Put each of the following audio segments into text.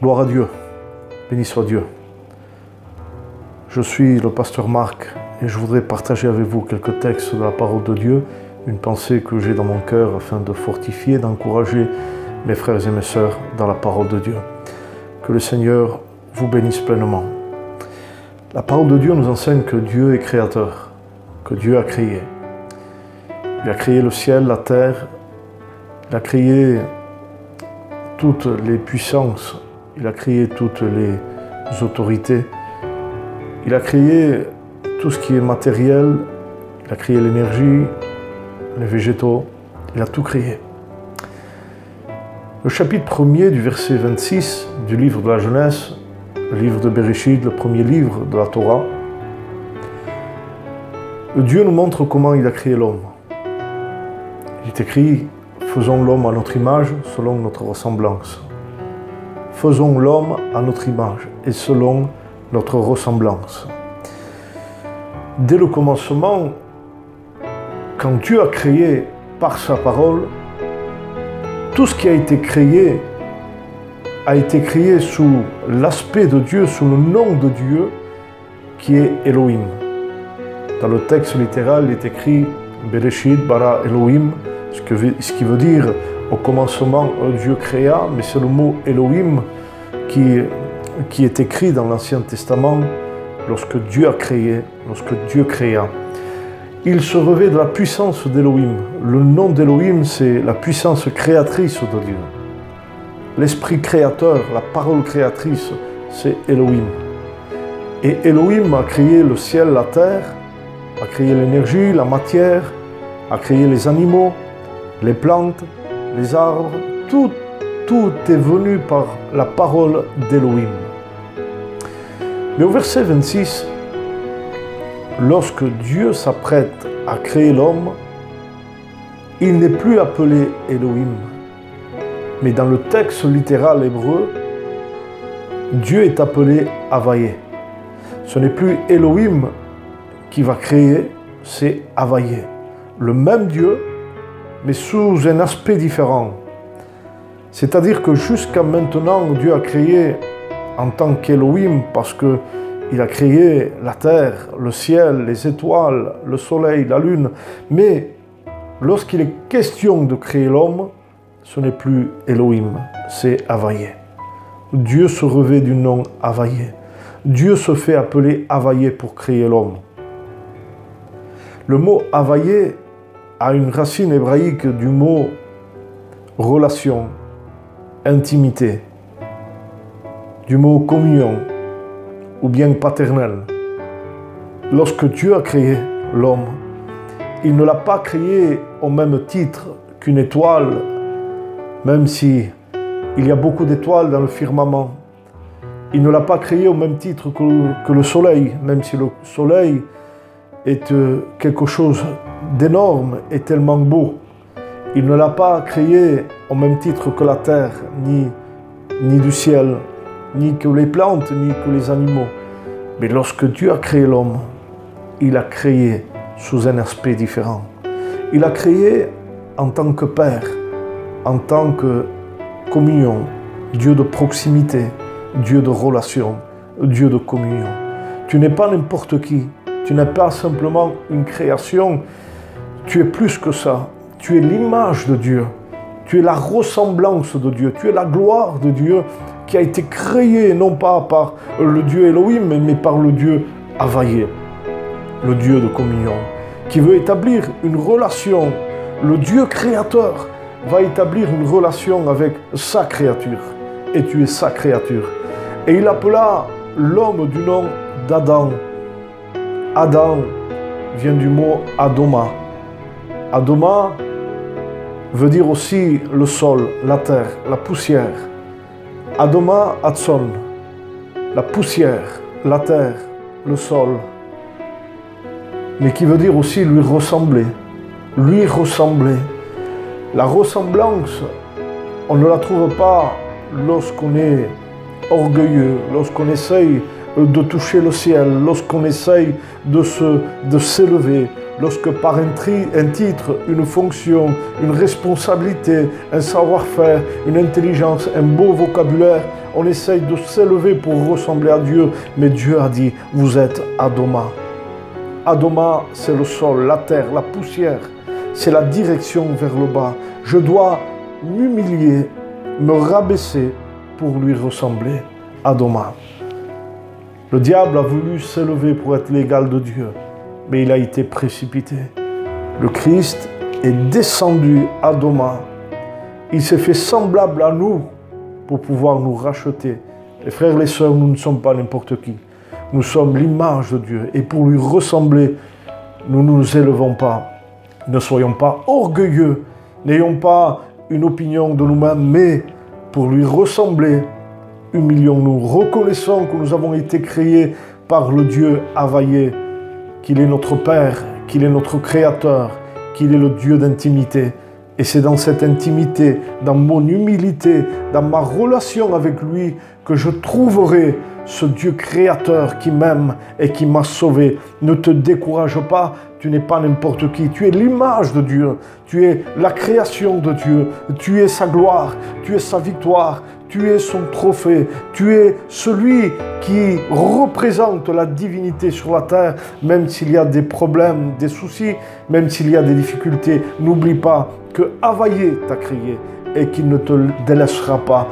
Gloire à Dieu, béni soit Dieu. Je suis le pasteur Marc et je voudrais partager avec vous quelques textes de la parole de Dieu, une pensée que j'ai dans mon cœur afin de fortifier, d'encourager mes frères et mes sœurs dans la parole de Dieu. Que le Seigneur vous bénisse pleinement. La parole de Dieu nous enseigne que Dieu est créateur, que Dieu a créé. Il a créé le ciel, la terre, il a créé toutes les puissances, il a créé toutes les autorités, il a créé tout ce qui est matériel, il a créé l'énergie, les végétaux, il a tout créé. Le chapitre 1er du verset 26 du livre de la Genèse, le livre de Bereshit, le premier livre de la Torah, Dieu nous montre comment il a créé l'homme. Il est écrit « Faisons l'homme à notre image, selon notre ressemblance ». Faisons l'homme à notre image et selon notre ressemblance. Dès le commencement, quand Dieu a créé par sa parole, tout ce qui a été créé sous l'aspect de Dieu, sous le nom de Dieu, qui est Elohim. Dans le texte littéral, il est écrit « Bereshit bara Elohim », ce qui veut dire « au commencement, Dieu créa », mais c'est le mot « Elohim » qui est écrit dans l'Ancien Testament lorsque Dieu a créé, lorsque Dieu créa. Il se revêt de la puissance d'Elohim. Le nom d'Elohim, c'est la puissance créatrice de Dieu. L'esprit créateur, la parole créatrice, c'est Elohim. Et Elohim a créé le ciel, la terre, a créé l'énergie, la matière, a créé les animaux, les plantes, les arbres, tout est venu par la parole d'Elohim. Mais au verset 26, lorsque Dieu s'apprête à créer l'homme, il n'est plus appelé Elohim. Mais dans le texte littéral hébreu, Dieu est appelé Havayé. Ce n'est plus Elohim qui va créer, c'est Havayé. Le même Dieu, mais sous un aspect différent. C'est-à-dire que jusqu'à maintenant, Dieu a créé en tant qu'Elohim parce qu'il a créé la terre, le ciel, les étoiles, le soleil, la lune. Mais lorsqu'il est question de créer l'homme, ce n'est plus Elohim, c'est Havayé. Dieu se revêt du nom Havayé. Dieu se fait appeler Havayé pour créer l'homme. Le mot Havayé a une racine hébraïque du mot relation, intimité, du mot communion ou bien paternel. Lorsque Dieu a créé l'homme, il ne l'a pas créé au même titre qu'une étoile, même si il y a beaucoup d'étoiles dans le firmament. Il ne l'a pas créé au même titre que le soleil, même si le soleil est quelque chose d'énorme et tellement beau. Il ne l'a pas créé au même titre que la terre, ni du ciel, ni que les plantes, ni que les animaux. Mais lorsque Dieu a créé l'homme, il a créé sous un aspect différent. Il a créé en tant que Père, en tant que communion, Dieu de proximité, Dieu de relation, Dieu de communion. Tu n'es pas n'importe qui, tu n'es pas simplement une création, tu es plus que ça. Tu es l'image de Dieu, tu es la ressemblance de Dieu, tu es la gloire de Dieu qui a été créée non pas par le Dieu Elohim, mais par le Dieu Havayé, le Dieu de communion, qui veut établir une relation. Le Dieu créateur va établir une relation avec sa créature, et tu es sa créature. Et il appela l'homme du nom d'Adam. Adam vient du mot Adoma. Adoma veut dire aussi le sol, la terre, la poussière. Adoma Atson, la poussière, la terre, le sol. Mais qui veut dire aussi lui ressembler. Lui ressembler. La ressemblance, on ne la trouve pas lorsqu'on est orgueilleux, lorsqu'on essaye de toucher le ciel, lorsqu'on essaye de s'élever, lorsque par un titre, une fonction, une responsabilité, un savoir-faire, une intelligence, un beau vocabulaire, on essaye de s'élever pour ressembler à Dieu, mais Dieu a dit, vous êtes Adoma. Adoma, c'est le sol, la terre, la poussière, c'est la direction vers le bas. Je dois m'humilier, me rabaisser pour lui ressembler. Adoma. Le diable a voulu s'élever pour être l'égal de Dieu, mais il a été précipité. Le Christ est descendu Adoma. Il s'est fait semblable à nous pour pouvoir nous racheter. Les frères et les sœurs, nous ne sommes pas n'importe qui. Nous sommes l'image de Dieu. Et pour lui ressembler, nous ne nous élevons pas. Ne soyons pas orgueilleux. N'ayons pas une opinion de nous-mêmes, mais pour lui ressembler, humilions-nous. Reconnaissons que nous avons été créés par le Dieu Availlé, qu'il est notre Père, qu'il est notre Créateur, qu'il est le Dieu d'intimité. Et c'est dans cette intimité, dans mon humilité, dans ma relation avec lui, que je trouverai ce Dieu créateur qui m'aime et qui m'a sauvé. Ne te décourage pas, tu n'es pas n'importe qui. Tu es l'image de Dieu, tu es la création de Dieu, tu es sa gloire, tu es sa victoire, tu es son trophée, tu es celui qui représente la divinité sur la terre, même s'il y a des problèmes, des soucis, même s'il y a des difficultés. N'oublie pas que Availlé t'a créé et qu'il ne te délaissera pas.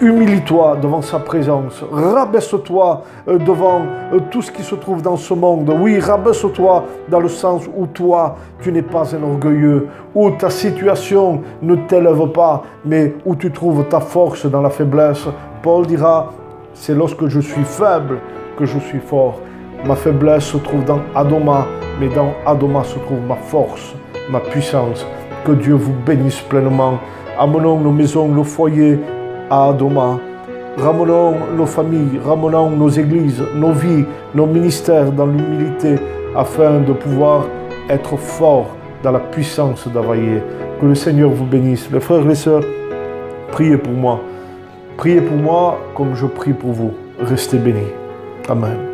Humilie-toi devant sa présence, rabaisse-toi devant tout ce qui se trouve dans ce monde. Oui, rabaisse-toi dans le sens où toi, tu n'es pas un orgueilleux, où ta situation ne t'élève pas, mais où tu trouves ta force dans la faiblesse. Paul dira, c'est lorsque je suis faible que je suis fort. Ma faiblesse se trouve dans Adoma, mais dans Adoma se trouve ma force, ma puissance. Que Dieu vous bénisse pleinement. Amenons nos maisons, nos foyers à Adoma. Ramenons nos familles, ramenons nos églises, nos vies, nos ministères dans l'humilité afin de pouvoir être forts dans la puissance d'Availlé. Que le Seigneur vous bénisse. Les frères et les sœurs, priez pour moi. Priez pour moi comme je prie pour vous. Restez bénis. Amen.